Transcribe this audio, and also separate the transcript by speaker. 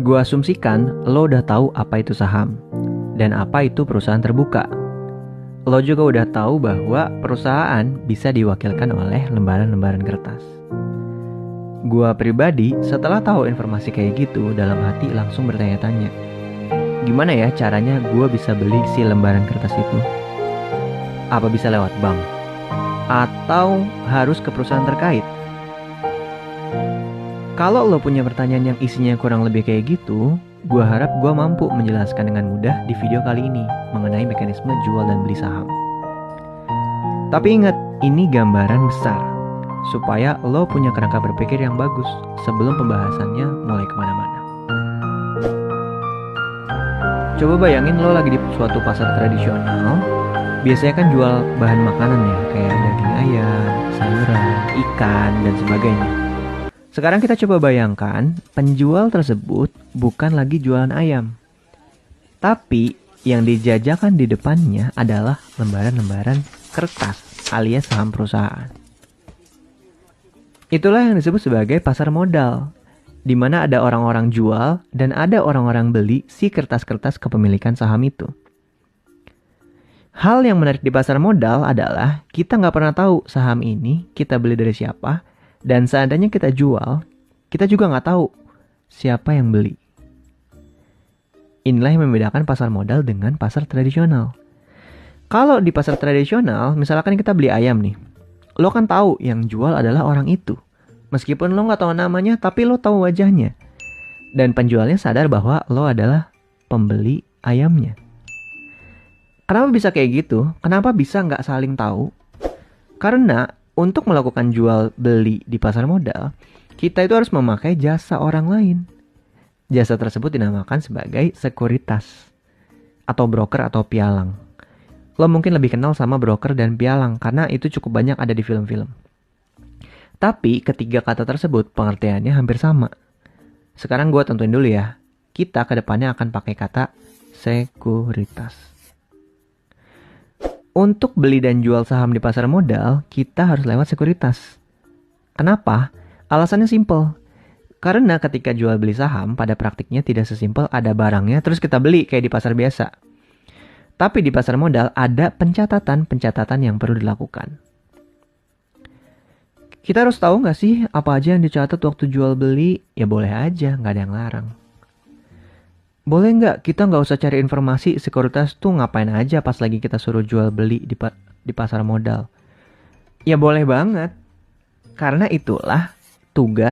Speaker 1: Gua asumsikan lo udah tahu apa itu saham dan apa itu perusahaan terbuka. Lo juga udah tahu bahwa perusahaan bisa diwakilkan oleh lembaran-lembaran kertas. Gua pribadi setelah tahu informasi kayak gitu dalam hati langsung bertanya-tanya, gimana ya caranya gua bisa beli si lembaran kertas itu? Apa bisa lewat bank? Atau harus ke perusahaan terkait? Kalau lo punya pertanyaan yang isinya kurang lebih kayak gitu, gua harap gua mampu menjelaskan dengan mudah di video kali ini mengenai mekanisme jual dan beli saham. Tapi ingat, ini gambaran besar, supaya lo punya kerangka berpikir yang bagus sebelum pembahasannya mulai kemana-mana. Coba bayangin lo lagi di suatu pasar tradisional. Biasanya kan jual bahan makanan ya, kayak daging ayam, sayuran, ikan, dan sebagainya. Sekarang kita coba bayangkan, penjual tersebut bukan lagi jualan ayam. Tapi yang dijajakan di depannya adalah lembaran-lembaran kertas alias saham perusahaan. Itulah yang disebut sebagai pasar modal, di mana ada orang-orang jual dan ada orang-orang beli si kertas-kertas kepemilikan saham itu. Hal yang menarik di pasar modal adalah kita nggak pernah tahu saham ini kita beli dari siapa, dan seandainya kita jual, kita juga nggak tahu siapa yang beli. Inilah yang membedakan pasar modal dengan pasar tradisional. Kalau di pasar tradisional, misalkan kita beli ayam nih, lo kan tahu yang jual adalah orang itu. Meskipun lo nggak tahu namanya, tapi lo tahu wajahnya. Dan penjualnya sadar bahwa lo adalah pembeli ayamnya. Kenapa bisa kayak gitu? Kenapa bisa nggak saling tahu? Karena untuk melakukan jual beli di pasar modal, kita itu harus memakai jasa orang lain. Jasa tersebut dinamakan sebagai sekuritas atau broker atau pialang. Lo mungkin lebih kenal sama broker dan pialang karena itu cukup banyak ada di film-film. Tapi ketiga kata tersebut pengertiannya hampir sama. Sekarang gue tentuin dulu ya. Kita kedepannya akan pakai kata sekuritas. Untuk beli dan jual saham di pasar modal, kita harus lewat sekuritas. Kenapa? Alasannya simpel. Karena ketika jual beli saham, pada praktiknya tidak sesimpel ada barangnya terus kita beli kayak di pasar biasa. Tapi di pasar modal ada pencatatan-pencatatan yang perlu dilakukan. Kita harus tahu nggak sih apa aja yang dicatat waktu jual beli? Ya boleh aja, nggak ada yang larang. Boleh nggak kita nggak usah cari informasi sekuritas tuh ngapain aja pas lagi kita suruh jual beli di pasar modal? Ya boleh banget. Karena itulah tugas